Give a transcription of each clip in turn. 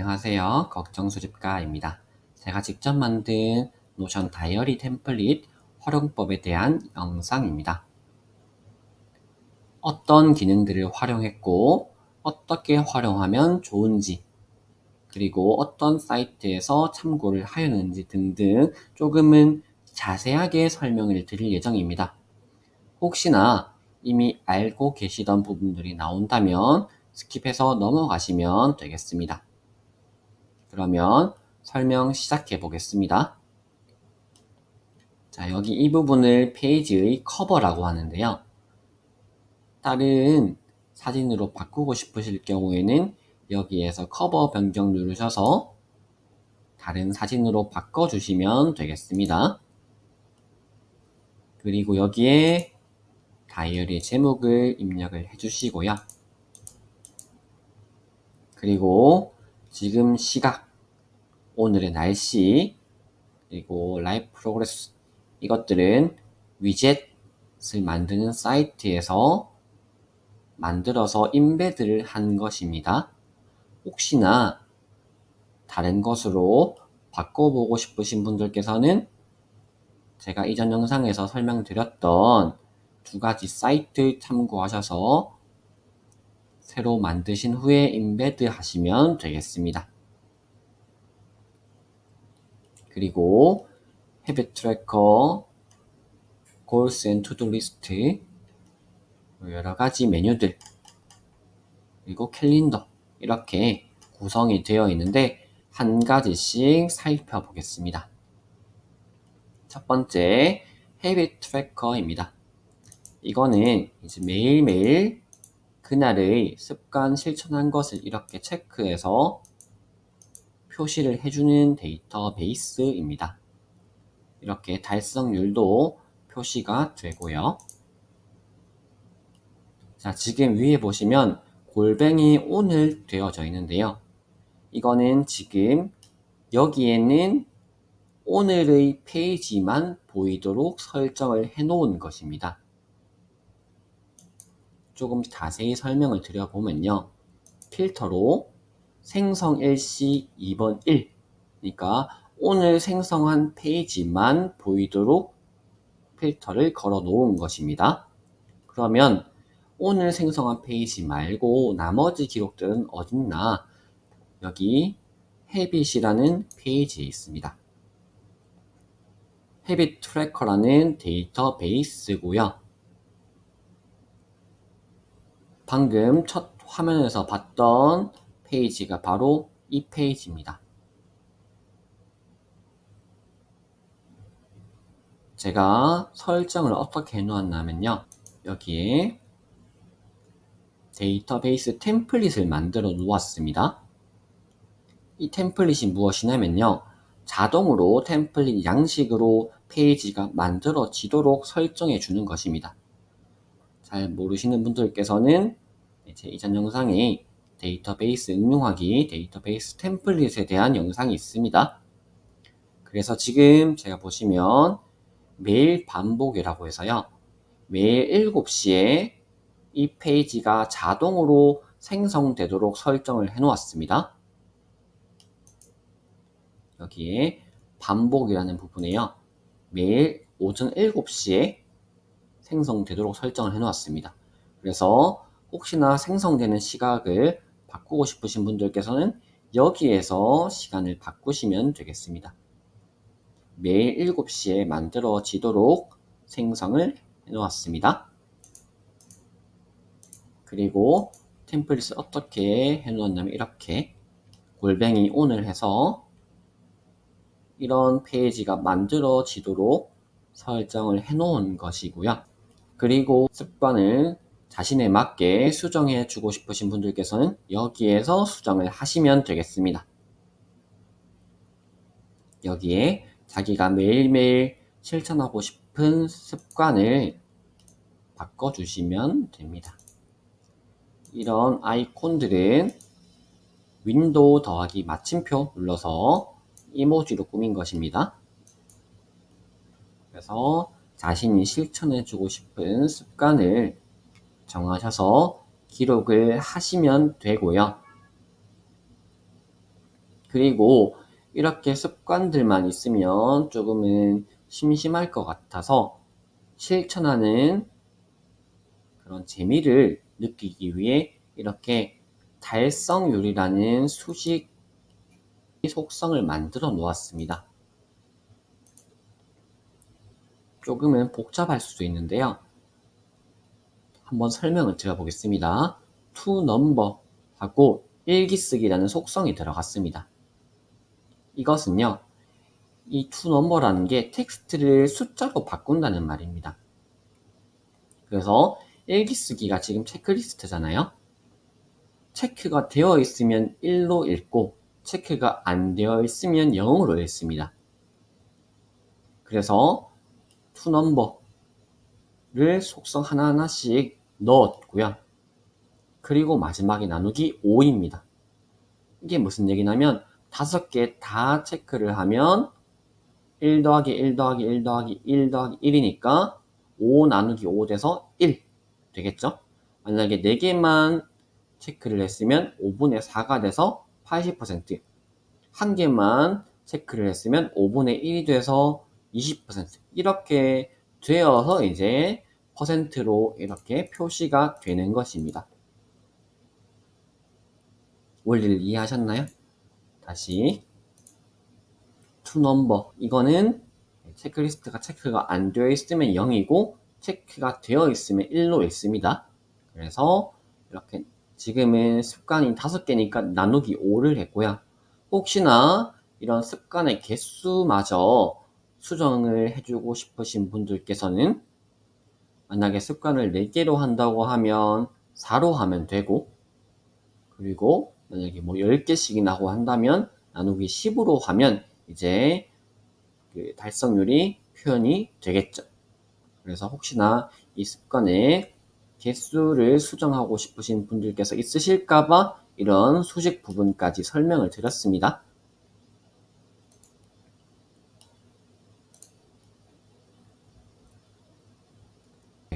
안녕하세요. 걱정수집가입니다. 제가 직접 만든 노션 다이어리 템플릿 활용법에 대한 영상입니다. 어떤 기능들을 활용했고 어떻게 활용하면 좋은지, 그리고 어떤 사이트에서 참고를 하였는지 등등 조금은 자세하게 설명을 드릴 예정입니다. 혹시나 이미 알고 계시던 부분들이 나온다면 스킵해서 넘어가시면 되겠습니다. 그러면 설명 시작해 보겠습니다. 자, 여기 이 부분을 페이지의 커버라고 하는데요. 다른 사진으로 바꾸고 싶으실 경우에는 여기에서 커버 변경 누르셔서 다른 사진으로 바꿔주시면 되겠습니다. 그리고 여기에 다이어리 제목을 입력을 해주시고요. 그리고 지금 시각, 오늘의 날씨, 그리고 라이프 프로그레스, 이것들은 위젯을 만드는 사이트에서 만들어서 임베드를 한 것입니다. 혹시나 다른 것으로 바꿔보고 싶으신 분들께서는 제가 이전 영상에서 설명드렸던 두 가지 사이트 참고하셔서 새로 만드신 후에 임베드 하시면 되겠습니다. 그리고 헤빗 트래커, 골스 앤 투두 리스트, 여러가지 메뉴들, 그리고 캘린더, 이렇게 구성이 되어 있는데 한 가지씩 살펴보겠습니다. 첫 번째, 헤빗 트래커입니다. 이거는 이제 매일매일 그날의 습관 실천한 것을 이렇게 체크해서 표시를 해주는 데이터베이스입니다. 이렇게 달성률도 표시가 되고요. 자, 지금 위에 보시면 골뱅이 오늘 되어져 있는데요. 이거는 지금 여기에는 오늘의 페이지만 보이도록 설정을 해 놓은 것입니다. 조금 자세히 설명을 드려보면요. 필터로 생성 일시 2번 1, 그러니까 오늘 생성한 페이지만 보이도록 필터를 걸어 놓은 것입니다. 그러면 오늘 생성한 페이지 말고 나머지 기록들은 어딨나? 여기 헤빗이라는 페이지에 있습니다. 헤빗 트래커라는 데이터베이스고요. 방금 첫 화면에서 봤던 페이지가 바로 이 페이지입니다. 제가 설정을 어떻게 해놓았냐면요. 여기에 데이터베이스 템플릿을 만들어 놓았습니다. 이 템플릿이 무엇이냐면요. 자동으로 템플릿 양식으로 페이지가 만들어지도록 설정해 주는 것입니다. 잘 모르시는 분들께서는 제 이전 영상에 데이터베이스 응용하기, 데이터베이스 템플릿에 대한 영상이 있습니다. 그래서 지금 제가 보시면 매일 반복이라고 해서요. 매일 7시에 이 페이지가 자동으로 생성되도록 설정을 해 놓았습니다. 여기에 반복이라는 부분에요. 매일 오전 7시에 생성되도록 설정을 해 놓았습니다. 그래서 혹시나 생성되는 시각을 바꾸고 싶으신 분들께서는 여기에서 시간을 바꾸시면 되겠습니다. 매일 7시에 만들어지도록 생성을 해 놓았습니다. 그리고 템플릿을 어떻게 해 놓았냐면 이렇게 골뱅이 ON을 해서 이런 페이지가 만들어지도록 설정을 해 놓은 것이고요. 그리고 습관을 자신에 맞게 수정해 주고 싶으신 분들께서는 여기에서 수정을 하시면 되겠습니다. 여기에 자기가 매일매일 실천하고 싶은 습관을 바꿔주시면 됩니다. 이런 아이콘들은 윈도우 더하기 마침표 눌러서 이모지로 꾸민 것입니다. 그래서 자신이 실천해주고 싶은 습관을 정하셔서 기록을 하시면 되고요. 그리고 이렇게 습관들만 있으면 조금은 심심할 것 같아서 실천하는 그런 재미를 느끼기 위해 이렇게 달성률이라는 수식 속성을 만들어 놓았습니다. 조금은 복잡할 수도 있는데요. 한번 설명을 드려보겠습니다. to number하고 일기쓰기라는 속성이 들어갔습니다. 이것은요, 이 to number라는 게 텍스트를 숫자로 바꾼다는 말입니다. 그래서 일기쓰기가 지금 체크리스트잖아요. 체크가 되어 있으면 1로 읽고 체크가 안 되어 있으면 0으로 읽습니다. 그래서 to number를 속성 하나하나씩 넣었고요. 그리고 마지막에 나누기 5입니다. 이게 무슨 얘기냐면 5개 다 체크를 하면 1 더하기 1 더하기 1 더하기 1 더하기 1이니까 5 나누기 5 돼서 1 되겠죠? 만약에 4개만 체크를 했으면 5분의 4가 돼서 80%, 한 개만 체크를 했으면 5분의 1이 돼서 20%, 이렇게 되어서 이제 퍼센트로 이렇게 표시가 되는 것입니다. 원리를 이해하셨나요? 다시 to number, 이거는 체크리스트가 체크가 안 되어 있으면 0이고 체크가 되어 있으면 1로 읽습니다. 그래서 이렇게 지금은 습관이 5개니까 나누기 5를 했고요. 혹시나 이런 습관의 개수마저 수정을 해주고 싶으신 분들께서는 만약에 습관을 4개로 한다고 하면 4로 하면 되고, 그리고 만약에 뭐 10개씩이나 하고 한다면 나누기 10으로 하면 이제 그 달성률이 표현이 되겠죠. 그래서 혹시나 이 습관의 개수를 수정하고 싶으신 분들께서 있으실까봐 이런 수직 부분까지 설명을 드렸습니다.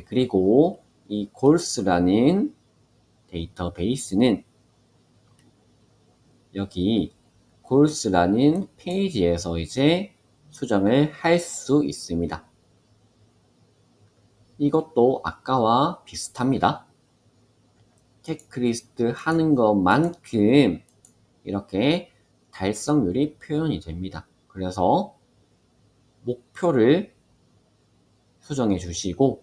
그리고 이 골스라는 데이터베이스는 여기 골스라는 페이지에서 이제 수정을 할 수 있습니다. 이것도 아까와 비슷합니다. 체크리스트 하는 것만큼 이렇게 달성률이 표현이 됩니다. 그래서 목표를 수정해 주시고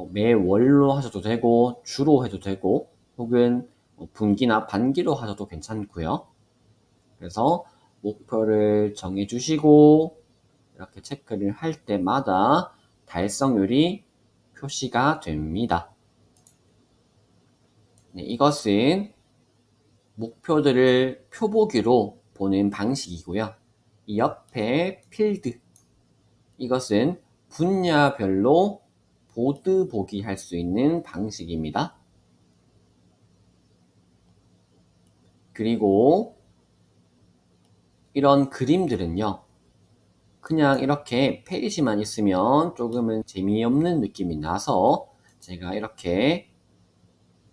매월로 하셔도 되고 주로 해도 되고 혹은 분기나 반기로 하셔도 괜찮고요. 그래서 목표를 정해 주시고 이렇게 체크를 할 때마다 달성률이 표시가 됩니다. 네, 이것은 목표들을 표보기로 보는 방식이고요. 이 옆에 필드, 이것은 분야별로 보드 보기 할 수 있는 방식입니다. 그리고 이런 그림들은요, 그냥 이렇게 페이지만 있으면 조금은 재미없는 느낌이 나서 제가 이렇게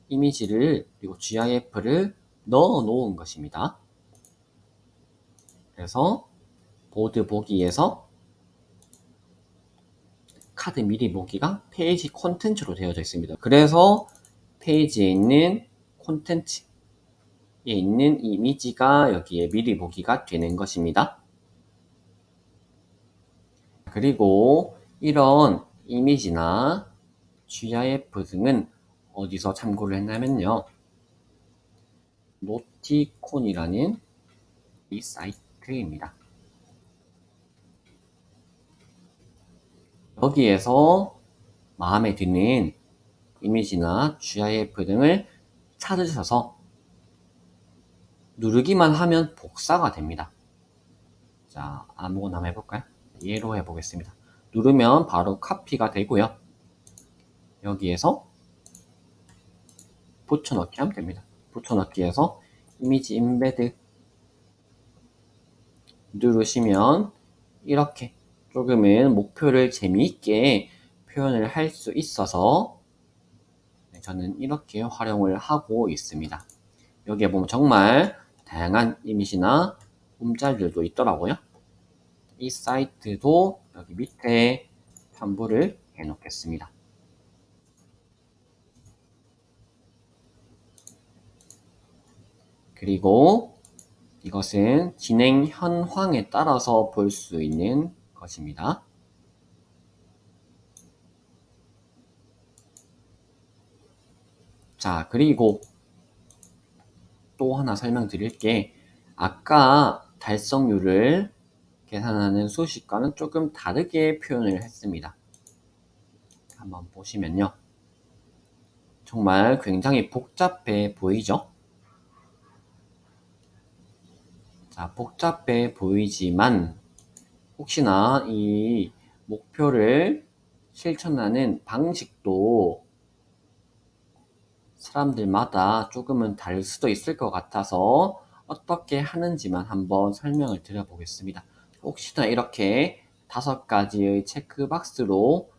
이미지를 그리고 GIF를 넣어 놓은 것입니다. 그래서 보드 보기에서 카드 미리 보기가 페이지 콘텐츠로 되어져 있습니다. 그래서 페이지에 있는 콘텐츠에 있는 이미지가 여기에 미리 보기가 되는 것입니다. 그리고 이런 이미지나 GIF 등은 어디서 참고를 했냐면요. 노티콘이라는 이 사이트입니다. 여기에서 마음에 드는 이미지나 GIF 등을 찾으셔서 누르기만 하면 복사가 됩니다. 자, 아무거나 한번 해볼까요? 얘로 해보겠습니다. 누르면 바로 카피가 되고요. 여기에서 붙여넣기 하면 됩니다. 붙여넣기에서 이미지 인베드 누르시면 이렇게 조금은 목표를 재미있게 표현을 할 수 있어서 저는 이렇게 활용을 하고 있습니다. 여기에 보면 정말 다양한 이미지나 움짤들도 있더라고요. 이 사이트도 여기 밑에 첨부를 해 놓겠습니다. 그리고 이것은 진행 현황에 따라서 볼 수 있는 것입니다. 자, 그리고 또 하나 설명드릴 게 아까 달성률을 계산하는 수식과는 조금 다르게 표현을 했습니다. 한번 보시면요. 정말 굉장히 복잡해 보이죠? 자, 복잡해 보이지만 혹시나 이 목표를 실천하는 방식도 사람들마다 조금은 다를 수도 있을 것 같아서 어떻게 하는지만 한번 설명을 드려보겠습니다. 혹시나 이렇게 5가지의 체크박스로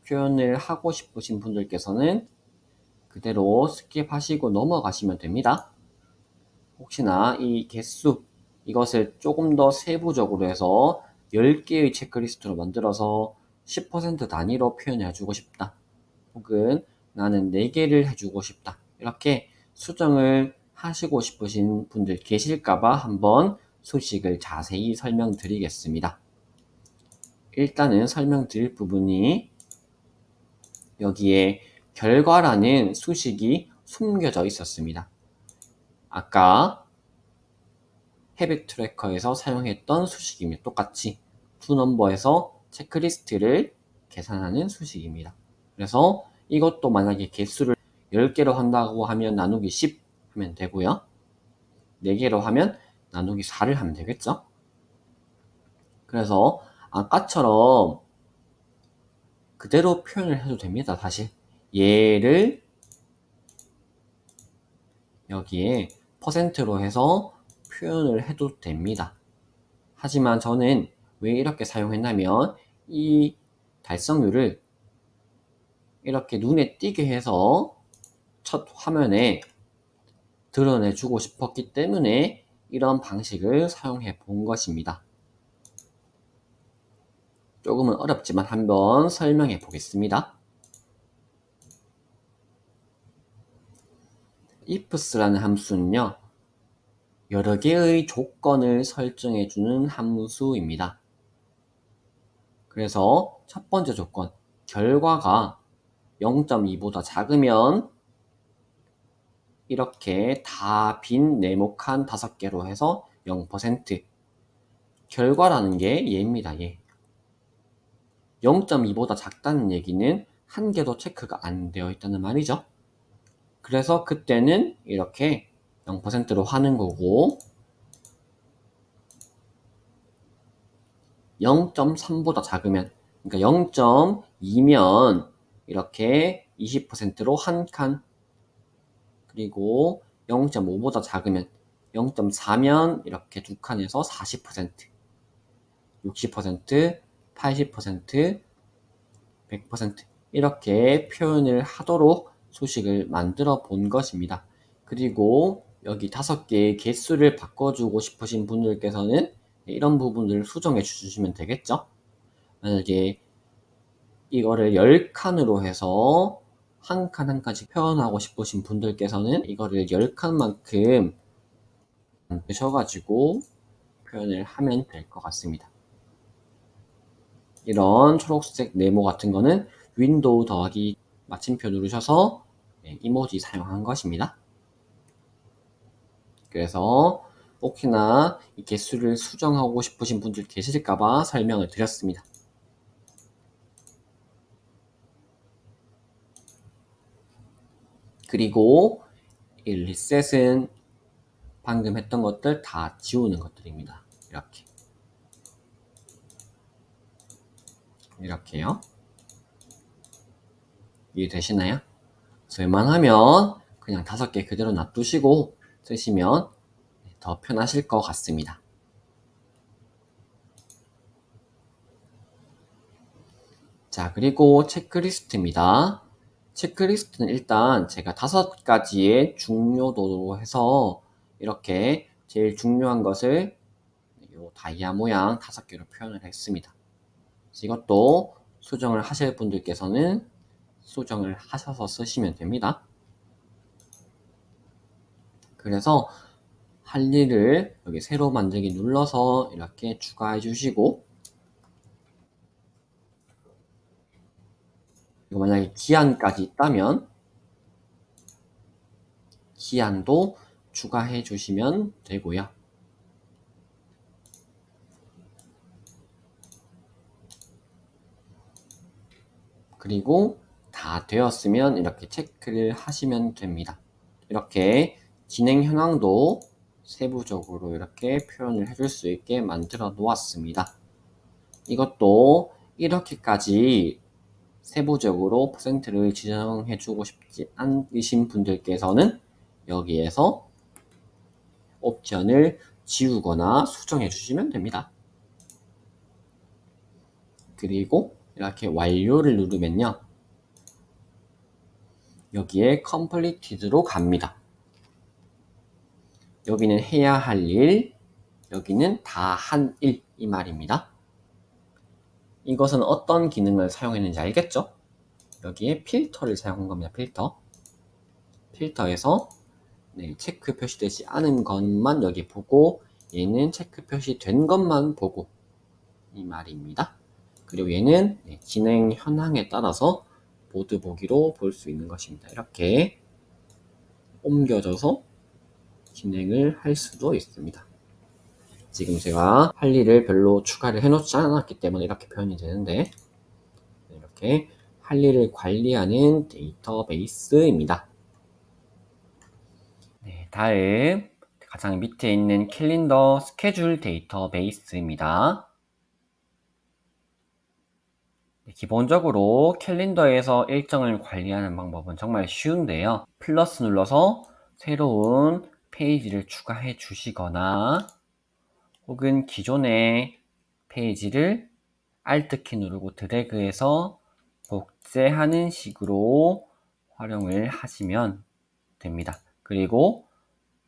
표현을 하고 싶으신 분들께서는 그대로 스킵하시고 넘어가시면 됩니다. 혹시나 이 개수, 이것을 조금 더 세부적으로 해서 10개의 체크리스트로 만들어서 10% 단위로 표현해 주고 싶다. 혹은 나는 4개를 해주고 싶다. 이렇게 수정을 하시고 싶으신 분들 계실까봐 한번 수식을 자세히 설명드리겠습니다. 일단은 설명드릴 부분이 여기에 결과라는 수식이 숨겨져 있었습니다. 아까 헤빗 트래커에서 사용했던 수식입니다. 똑같이 투넘버에서 체크리스트를 계산하는 수식입니다. 그래서 이것도 만약에 개수를 10개로 한다고 하면 나누기 10 하면 되고요. 4개로 하면 나누기 4를 하면 되겠죠. 그래서 아까처럼 그대로 표현을 해도 됩니다. 사실 얘를 여기에 퍼센트로 해서 표현을 해도 됩니다. 하지만 저는 왜 이렇게 사용했냐면 이 달성률을 이렇게 눈에 띄게 해서 첫 화면에 드러내 주고 싶었기 때문에 이런 방식을 사용해 본 것입니다. 조금은 어렵지만 한번 설명해 보겠습니다. ifs라는 함수는요, 여러 개의 조건을 설정해 주는 함수입니다. 그래서 첫 번째 조건, 결과가 0.2보다 작으면 이렇게 다 빈 네모칸 5개로 해서 0%. 결과라는 게 얘입니다. 얘. 0.2보다 작다는 얘기는 한 개도 체크가 안 되어 있다는 말이죠. 그래서 그때는 이렇게 0%로 하는 거고 0.3보다 작으면, 그러니까 0.2면 이렇게 20%로 한 칸, 그리고 0.5보다 작으면 0.4면 이렇게 두 칸에서 40%, 60%, 80%, 100% 이렇게 표현을 하도록 수식을 만들어 본 것입니다. 그리고 여기 5개의 개수를 바꿔주고 싶으신 분들께서는 이런 부분을 수정해 주시면 되겠죠. 만약에 이거를 10칸으로 해서 한 칸 한 칸씩 표현하고 싶으신 분들께서는 이거를 10칸만큼 만드셔가지고 표현을 하면 될 것 같습니다. 이런 초록색 네모 같은 거는 윈도우 더하기 마침표 누르셔서 이모지 사용한 것입니다. 그래서 혹시나 이 개수를 수정하고 싶으신 분들 계실까봐 설명을 드렸습니다. 그리고 이 리셋은 방금 했던 것들 다 지우는 것들입니다. 이렇게요. 이해되시나요? 웬만하면 그냥 5개 그대로 놔두시고 쓰시면 더 편하실 것 같습니다. 자, 그리고 체크리스트입니다. 체크리스트는 일단 제가 5가지의 중요도로 해서 이렇게 제일 중요한 것을 요 다이아 모양 5개로 표현을 했습니다. 이것도 수정을 하실 분들께서는 수정을 하셔서 쓰시면 됩니다. 그래서 할일을 여기 새로 만들기 눌러서 이렇게 추가해 주시고, 그리고 만약에 기한까지 있다면 기한도 추가해 주시면 되고요. 그리고 다 되었으면 이렇게 체크를 하시면 됩니다. 이렇게 진행 현황도 세부적으로 이렇게 표현을 해줄 수 있게 만들어 놓았습니다. 이것도 이렇게까지 세부적으로 퍼센트를 지정해 주고 싶지 않으신 분들께서는 여기에서 옵션을 지우거나 수정해 주시면 됩니다. 그리고 이렇게 완료를 누르면요, 여기에 completed로 갑니다. 여기는 해야 할 일, 여기는 다 한 일, 이 말입니다. 이것은 어떤 기능을 사용했는지 알겠죠? 여기에 필터를 사용한 겁니다. 필터에서 체크 표시되지 않은 것만 여기 보고, 얘는 체크 표시된 것만 보고, 이 말입니다. 그리고 얘는 진행 현황에 따라서 보드 보기로 볼 수 있는 것입니다. 이렇게 옮겨져서 진행을 할 수도 있습니다. 지금 제가 할 일을 별로 추가를 해놓지 않았기 때문에 이렇게 표현이 되는데, 이렇게 할 일을 관리하는 데이터베이스입니다. 다음 가장 밑에 있는 캘린더 스케줄 데이터베이스입니다. 기본적으로 캘린더에서 일정을 관리하는 방법은 정말 쉬운데요. 플러스 눌러서 새로운 페이지를 추가해 주시거나, 혹은 기존의 페이지를 Alt키 누르고 드래그해서 복제하는 식으로 활용을 하시면 됩니다. 그리고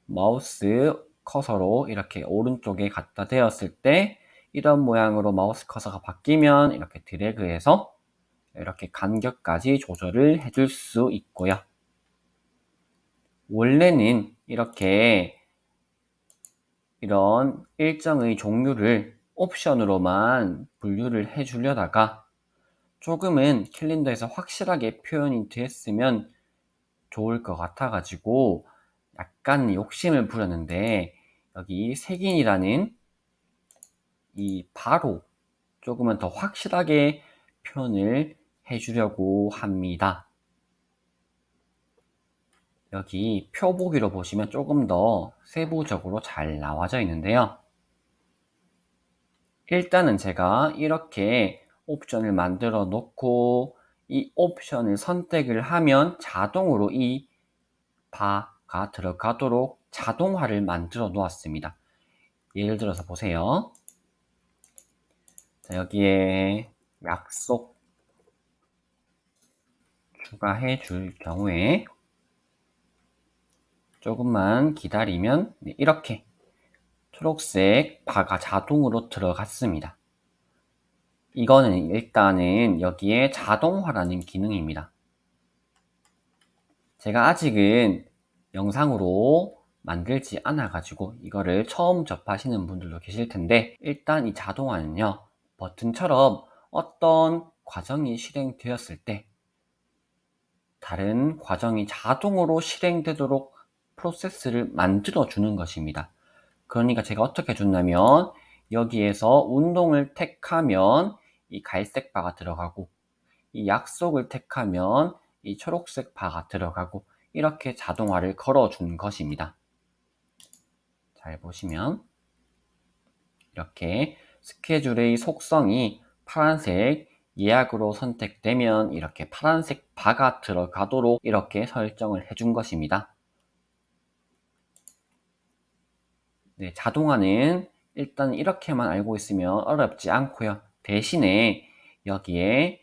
마우스 커서로 이렇게 오른쪽에 갖다 대었을 때 이런 모양으로 마우스 커서가 바뀌면 이렇게 드래그해서 이렇게 간격까지 조절을 해줄 수 있고요. 원래는 이렇게 이런 일정의 종류를 옵션으로만 분류를 해 주려다가 조금은 캘린더에서 확실하게 표현이 됐으면 좋을 것 같아 가지고 약간 욕심을 부렸는데, 여기 색인이라는 이 바로 조금은 더 확실하게 표현을 해 주려고 합니다. 여기 표 보기로 보시면 조금 더 세부적으로 잘 나와져 있는데요. 일단은 제가 이렇게 옵션을 만들어 놓고 이 옵션을 선택을 하면 자동으로 이 바가 들어가도록 자동화를 만들어 놓았습니다. 예를 들어서 보세요. 자, 여기에 약속 추가해 줄 경우에 조금만 기다리면 이렇게 초록색 바가 자동으로 들어갔습니다. 이거는 일단은 여기에 자동화라는 기능입니다. 제가 아직은 영상으로 만들지 않아 가지고 이거를 처음 접하시는 분들도 계실 텐데, 일단 이 자동화는요, 버튼처럼 어떤 과정이 실행되었을 때 다른 과정이 자동으로 실행되도록 프로세스를 만들어 주는 것입니다. 그러니까 제가 어떻게 줬냐면, 여기에서 운동을 택하면 이 갈색 바가 들어가고, 이 약속을 택하면 이 초록색 바가 들어가고, 이렇게 자동화를 걸어 준 것입니다. 잘 보시면 이렇게 스케줄의 속성이 파란색 예약으로 선택되면 이렇게 파란색 바가 들어가도록 이렇게 설정을 해준 것입니다. 자동화는 일단 이렇게만 알고 있으면 어렵지 않고요. 대신에 여기에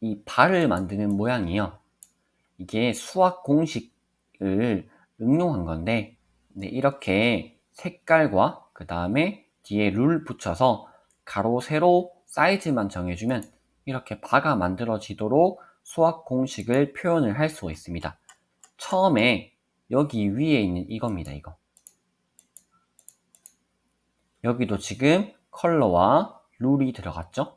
이 바를 만드는 모양이요, 이게 수학 공식을 응용한 건데, 네, 이렇게 색깔과 그 다음에 뒤에 룰 붙여서 가로, 세로 사이즈만 정해주면 이렇게 바가 만들어지도록 수학 공식을 표현을 할 수 있습니다. 처음에 여기 위에 있는 이겁니다. 이거. 여기도 지금 컬러와 룰이 들어갔죠?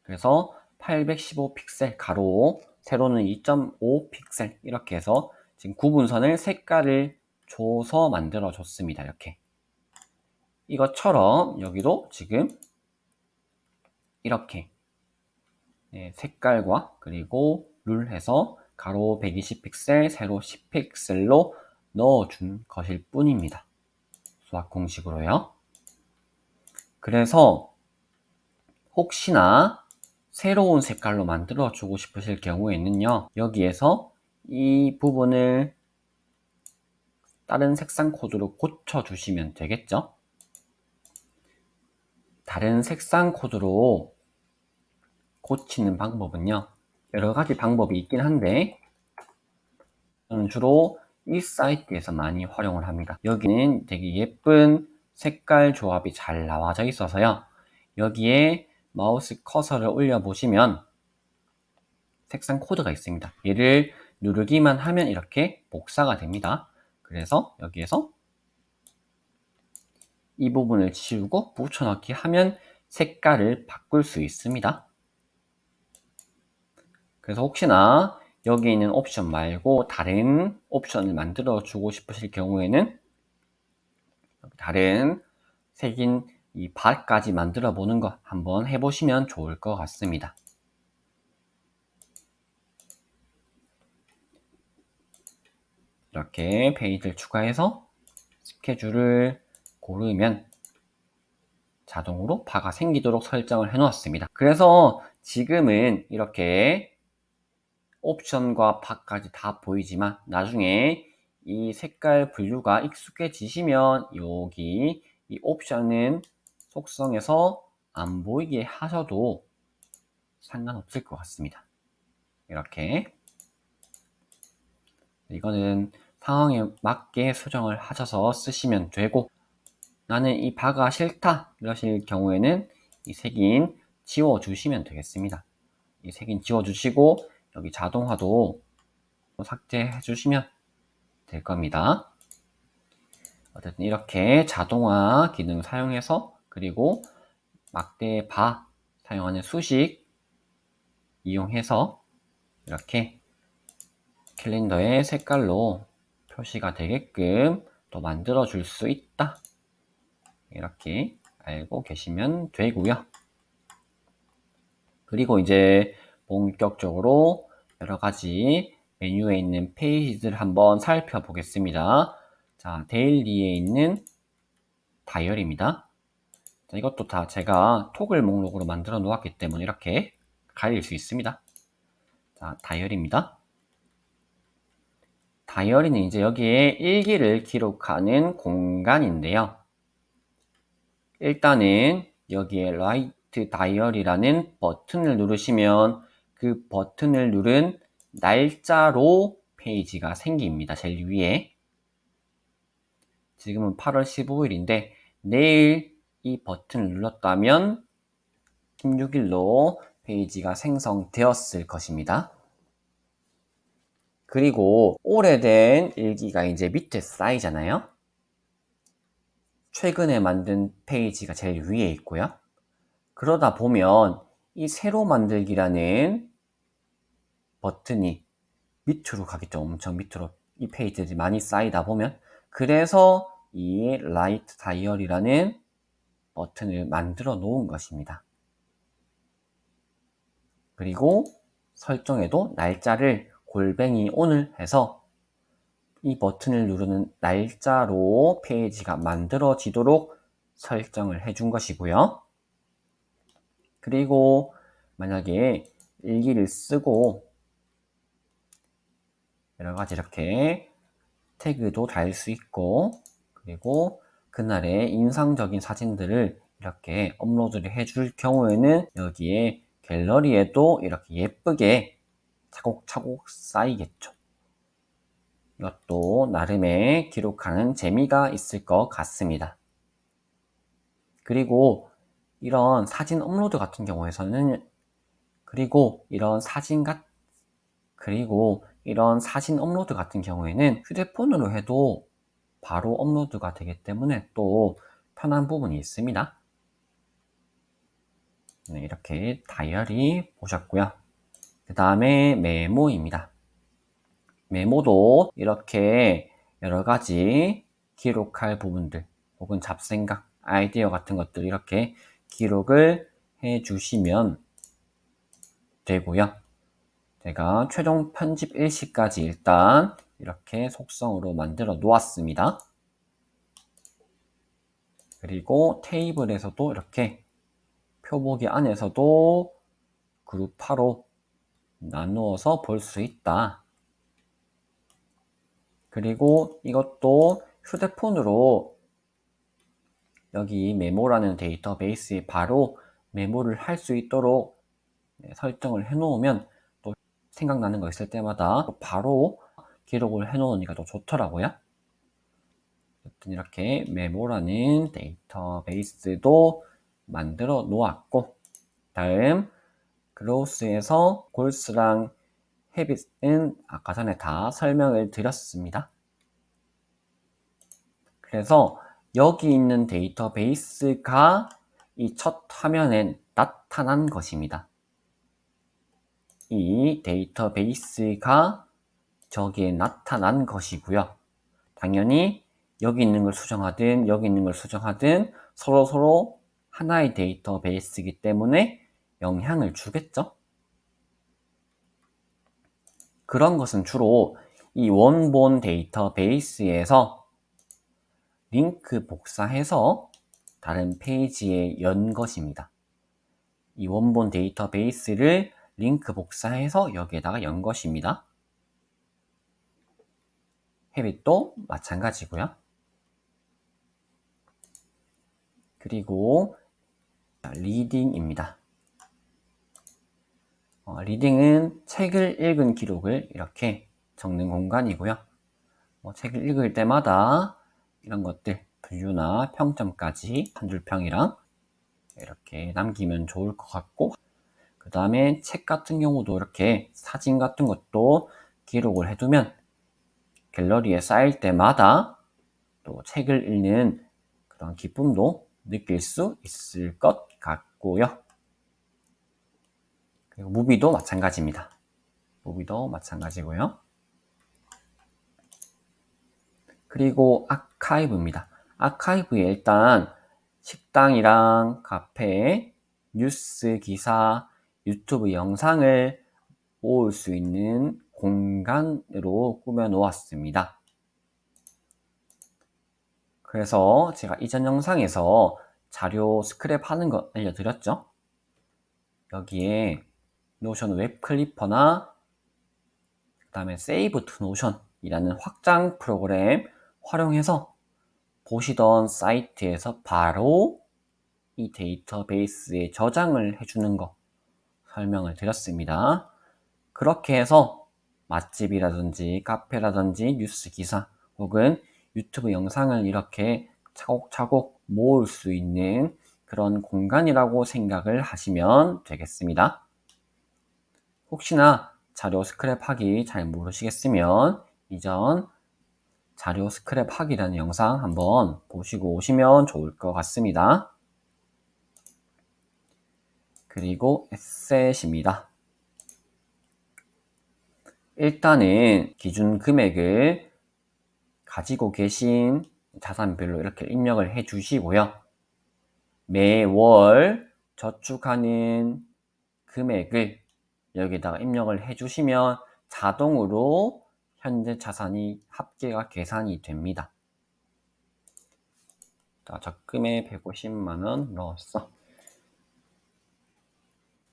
그래서 815 픽셀 가로, 세로는 2.5 픽셀 이렇게 해서 지금 구분선을 색깔을 줘서 만들어 줬습니다. 이렇게. 이것처럼 여기도 지금 이렇게 색깔과 그리고 룰 해서 가로 120 픽셀, 세로 10 픽셀로 넣어준 것일 뿐입니다. 수학 공식으로요. 그래서 혹시나 새로운 색깔로 만들어 주고 싶으실 경우에는요, 여기에서 이 부분을 다른 색상 코드로 고쳐 주시면 되겠죠. 다른 색상 코드로 고치는 방법은요, 여러 가지 방법이 있긴 한데 저는 주로 이 사이트에서 많이 활용을 합니다. 여기는 되게 예쁜 색깔 조합이 잘 나와져 있어서요, 여기에 마우스 커서를 올려 보시면 색상 코드가 있습니다. 얘를 누르기만 하면 이렇게 복사가 됩니다. 그래서 여기에서 이 부분을 지우고 붙여넣기 하면 색깔을 바꿀 수 있습니다. 그래서 혹시나 여기 있는 옵션 말고 다른 옵션을 만들어 주고 싶으실 경우에는 다른 색인 이 밭까지 만들어 보는 거 한번 해보시면 좋을 것 같습니다. 이렇게 페이지를 추가해서 스케줄을 고르면 자동으로 바가 생기도록 설정을 해 놓았습니다. 그래서 지금은 이렇게 옵션과 바까지 다 보이지만 나중에 이 색깔 분류가 익숙해지시면 여기 이 옵션은 속성에서 안 보이게 하셔도 상관없을 것 같습니다. 이렇게 이거는 상황에 맞게 수정을 하셔서 쓰시면 되고, 나는 이 바가 싫다 이러실 경우에는 이 색인 지워 주시면 되겠습니다. 이 색인 지워 주시고 여기 자동화도 삭제해 주시면 될 겁니다. 어쨌든 이렇게 자동화 기능 사용해서, 그리고 막대 바 사용하는 수식 이용해서 이렇게 캘린더의 색깔로 표시가 되게끔 또 만들어 줄 수 있다, 이렇게 알고 계시면 되고요. 그리고 이제 본격적으로 여러 가지 메뉴에 있는 페이지들 한번 살펴보겠습니다. 자, 데일리에 있는 다이어리입니다. 자, 이것도 다 제가 토글 목록으로 만들어 놓았기 때문에 이렇게 가릴 수 있습니다. 자, 다이어리입니다. 다이어리는 이제 여기에 일기를 기록하는 공간인데요. 일단은 여기에 라이트 다이어리라는 버튼을 누르시면 그 버튼을 누른 날짜로 페이지가 생깁니다. 제일 위에. 지금은 8월 15일인데 내일 이 버튼을 눌렀다면 16일로 페이지가 생성되었을 것입니다. 그리고 오래된 일기가 이제 밑에 쌓이잖아요. 최근에 만든 페이지가 제일 위에 있고요. 그러다 보면 이 새로 만들기라는 버튼이 밑으로 가겠죠. 엄청 밑으로 이 페이지들이 많이 쌓이다 보면. 그래서 이 라이트 다이어리라는 버튼을 만들어 놓은 것입니다. 그리고 설정에도 날짜를 골뱅이 오늘 해서 이 버튼을 누르는 날짜로 페이지가 만들어지도록 설정을 해준 것이고요. 그리고 만약에 일기를 쓰고 여러 가지 이렇게 태그도 달 수 있고, 그리고 그날의 인상적인 사진들을 이렇게 업로드를 해줄 경우에는 여기에 갤러리에도 이렇게 예쁘게 차곡차곡 쌓이겠죠. 이것도 나름의 기록하는 재미가 있을 것 같습니다. 그리고 이런 사진 업로드 같은 경우에서는 이런 사진 업로드 같은 경우에는 휴대폰으로 해도 바로 업로드가 되기 때문에 또 편한 부분이 있습니다. 네, 이렇게 다이어리 보셨고요. 그 다음에 메모입니다. 메모도 이렇게 여러 가지 기록할 부분들 혹은 잡생각, 아이디어 같은 것들 이렇게 기록을 해 주시면 되고요. 제가 최종 편집 일시까지 일단 이렇게 속성으로 만들어 놓았습니다. 그리고 테이블에서도 이렇게 표보기 안에서도 그룹화로 나누어서 볼 수 있다. 그리고 이것도 휴대폰으로 여기 메모라는 데이터베이스에 바로 메모를 할 수 있도록 설정을 해 놓으면 또 생각나는 거 있을 때마다 바로 기록을 해 놓으니까 더 좋더라고요. 이렇게 메모라는 데이터베이스도 만들어 놓았고, 다음 그로스에서 골스랑 헤빗은 아까 전에 다 설명을 드렸습니다. 그래서 여기 있는 데이터베이스가 이 첫 화면에 나타난 것입니다. 이 데이터베이스가 저기에 나타난 것이고요. 당연히 여기 있는 걸 수정하든 여기 있는 걸 수정하든 서로 하나의 데이터베이스이기 때문에 영향을 주겠죠. 그런 것은 주로 이 원본 데이터베이스에서 링크 복사해서 다른 페이지에 연 것입니다. 이 원본 데이터베이스를 링크 복사해서 여기에다가 연 것입니다. 헤빗도 마찬가지고요. 그리고 리딩입니다. 리딩은 책을 읽은 기록을 이렇게 적는 공간이고요. 책을 읽을 때마다 이런 것들 분류나 평점까지 한 줄 평이랑 이렇게 남기면 좋을 것 같고, 그 다음에 책 같은 경우도 이렇게 사진 같은 것도 기록을 해두면 갤러리에 쌓일 때마다 또 책을 읽는 그런 기쁨도 느낄 수 있을 것 같고요. 그리고 무비도 마찬가지입니다. 무비도 마찬가지고요. 그리고 아카이브입니다. 아카이브에 일단 식당이랑 카페, 뉴스 기사, 유튜브 영상을 모을 수 있는 공간으로 꾸며 놓았습니다. 그래서 제가 이전 영상에서 자료 스크랩 하는 거 알려드렸죠? 여기에 노션 웹 클리퍼나 그 다음에 Save to Notion이라는 확장 프로그램 활용해서 보시던 사이트에서 바로 이 데이터베이스에 저장을 해주는 거 설명을 드렸습니다. 그렇게 해서 맛집이라든지 카페라든지 뉴스 기사 혹은 유튜브 영상을 이렇게 차곡차곡 모을 수 있는 그런 공간이라고 생각을 하시면 되겠습니다. 혹시나 자료 스크랩하기 잘 모르시겠으면 이전 자료 스크랩하기라는 영상 한번 보시고 오시면 좋을 것 같습니다. 그리고 에셋입니다. 일단은 기준 금액을 가지고 계신 자산별로 이렇게 입력을 해 주시고요. 매월 저축하는 금액을 여기다가 입력을 해 주시면 자동으로 현재 자산이 합계가 계산이 됩니다. 자, 적금에 150만원 넣었어.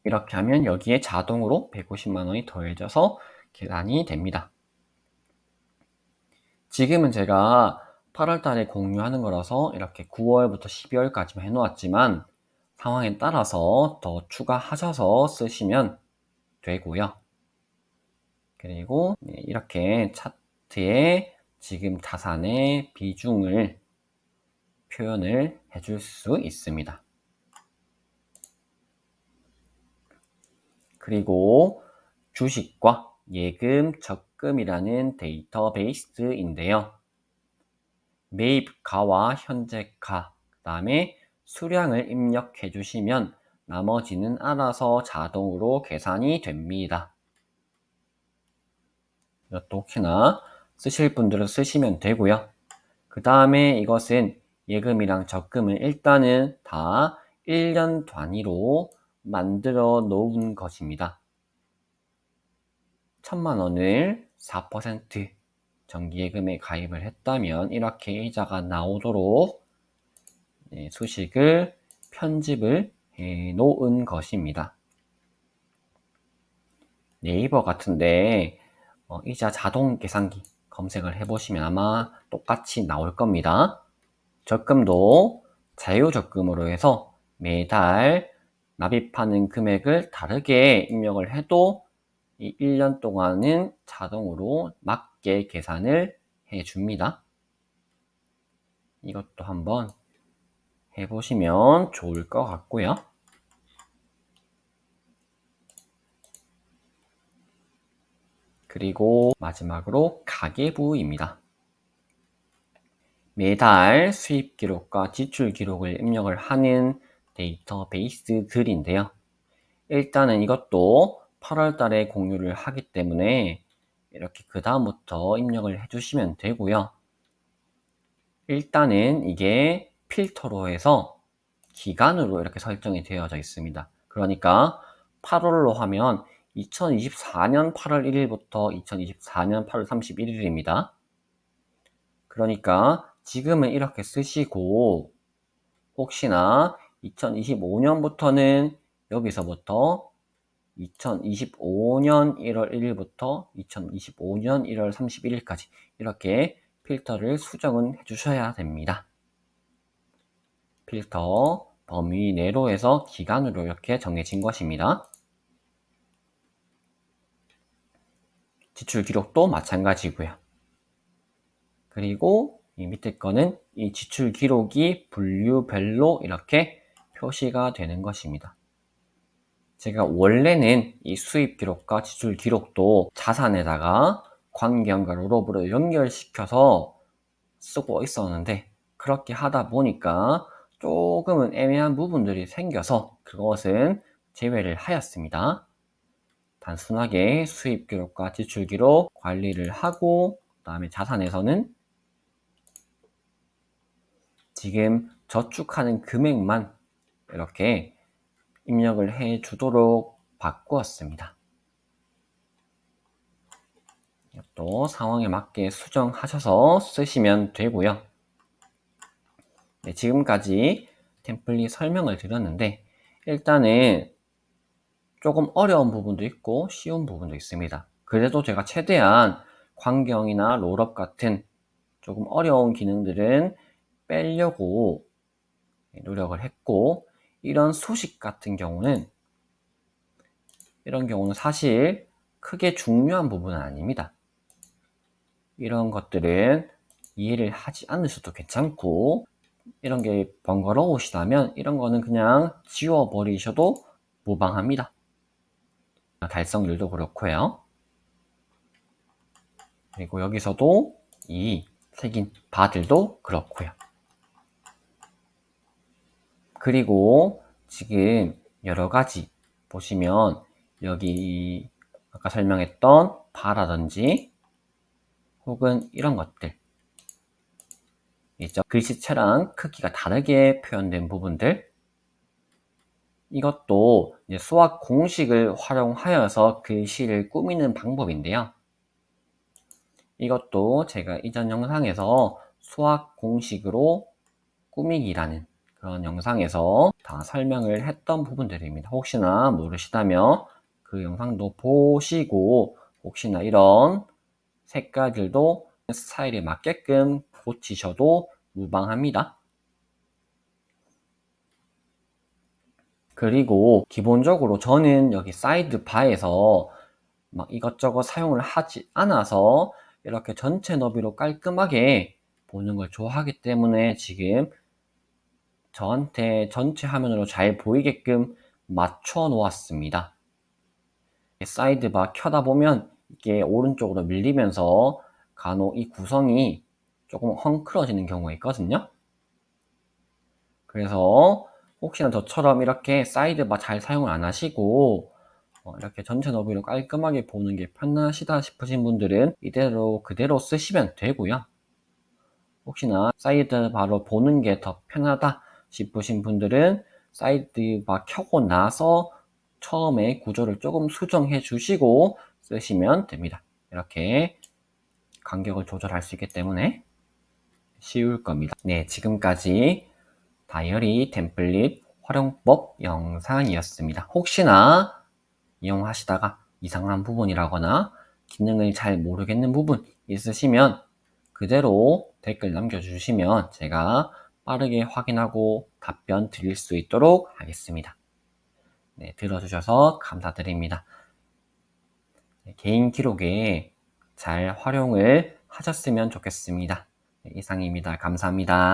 이렇게 하면 여기에 자동으로 150만원이 더해져서 계산이 됩니다. 지금은 제가 8월 달에 공유하는 거라서 이렇게 9월부터 12월까지만 해놓았지만 상황에 따라서 더 추가하셔서 쓰시면 되고요. 그리고 이렇게 차트 아파트의 지금 자산의 비중을 표현을 해줄 수 있습니다. 그리고 주식과 예금, 적금이라는 데이터베이스인데요. 매입가와 현재가, 그 다음에 수량을 입력해 주시면 나머지는 알아서 자동으로 계산이 됩니다. 이것도 혹시나 쓰실 분들은 쓰시면 되고요. 그 다음에 이것은 예금이랑 적금을 일단은 다 1년 단위로 만들어 놓은 것입니다. 1000만 원을 4% 정기예금에 가입을 했다면 이렇게 이자가 나오도록 수식을 편집을 해 놓은 것입니다. 네이버 같은데 이자 자동 계산기 검색을 해보시면 아마 똑같이 나올 겁니다. 적금도 자유적금으로 해서 매달 납입하는 금액을 다르게 입력을 해도 이 1년 동안은 자동으로 맞게 계산을 해줍니다. 이것도 한번 해보시면 좋을 것 같고요. 그리고 마지막으로 가계부입니다. 매달 수입 기록과 지출 기록을 입력을 하는 데이터베이스들인데요. 일단은 이것도 8월 달에 공유를 하기 때문에 이렇게 그 다음부터 입력을 해주시면 되고요. 일단은 이게 필터로 해서 기간으로 이렇게 설정이 되어져 있습니다. 그러니까 8월로 하면 2024년 8월 1일부터 2024년 8월 31일입니다. 그러니까 지금은 이렇게 쓰시고 혹시나 2025년부터는 여기서부터 2025년 1월 1일부터 2025년 1월 31일까지 이렇게 필터를 수정은 해주셔야 됩니다. 필터 범위 내로 해서 기간으로 이렇게 정해진 것입니다. 지출 기록도 마찬가지고요. 그리고 이 밑에 거는 이 지출 기록이 분류별로 이렇게 표시가 되는 것입니다. 제가 원래는 이 수입 기록과 지출 기록도 자산에다가 관계연과 롤오버를 연결시켜서 쓰고 있었는데 그렇게 하다 보니까 조금은 애매한 부분들이 생겨서 그것은 제외를 하였습니다. 단순하게 수입 기록과 지출 기록 관리를 하고 그 다음에 자산에서는 지금 저축하는 금액만 이렇게 입력을 해 주도록 바꾸었습니다. 또 상황에 맞게 수정하셔서 쓰시면 되고요. 네, 지금까지 템플릿 설명을 드렸는데 일단은 조금 어려운 부분도 있고 쉬운 부분도 있습니다. 그래도 제가 최대한 광경이나 롤업 같은 조금 어려운 기능들은 빼려고 노력을 했고 이런 수식 같은 경우는 사실 크게 중요한 부분은 아닙니다. 이런 것들은 이해를 하지 않으셔도 괜찮고 이런 게 번거로우시다면 이런 거는 그냥 지워버리셔도 무방합니다. 달성률도 그렇고요. 그리고 여기서도 이 색인 바들도 그렇고요. 그리고 지금 여러 가지 보시면 여기 아까 설명했던 바라든지 혹은 이런 것들 있죠. 글씨체랑 크기가 다르게 표현된 부분들 이것도 이제 수학 공식을 활용하여서 글씨를 꾸미는 방법인데요. 이것도 제가 이전 영상에서 수학 공식으로 꾸미기라는 그런 영상에서 다 설명을 했던 부분들입니다. 혹시나 모르시다면 그 영상도 보시고 혹시나 이런 색깔들도 스타일에 맞게끔 고치셔도 무방합니다. 그리고 기본적으로 저는 여기 사이드바에서 막 이것저것 사용을 하지 않아서 이렇게 전체 너비로 깔끔하게 보는 걸 좋아하기 때문에 지금 저한테 전체 화면으로 잘 보이게끔 맞춰 놓았습니다. 사이드바 켜다 보면 이게 오른쪽으로 밀리면서 간혹 이 구성이 조금 헝클어지는 경우가 있거든요. 그래서 혹시나 저처럼 이렇게 사이드바 잘 사용을 안 하시고 이렇게 전체 너비로 깔끔하게 보는 게 편하시다 싶으신 분들은 이대로 그대로 쓰시면 되고요. 혹시나 사이드바로 보는 게 더 편하다 싶으신 분들은 사이드바 켜고 나서 처음에 구조를 조금 수정해 주시고 쓰시면 됩니다. 이렇게 간격을 조절할 수 있기 때문에 쉬울 겁니다. 네, 지금까지 다이어리 템플릿 활용법 영상이었습니다. 혹시나 이용하시다가 이상한 부분이라거나 기능을 잘 모르겠는 부분 있으시면 그대로 댓글 남겨주시면 제가 빠르게 확인하고 답변 드릴 수 있도록 하겠습니다. 네, 들어주셔서 감사드립니다. 네, 개인 기록에 잘 활용을 하셨으면 좋겠습니다. 네, 이상입니다. 감사합니다.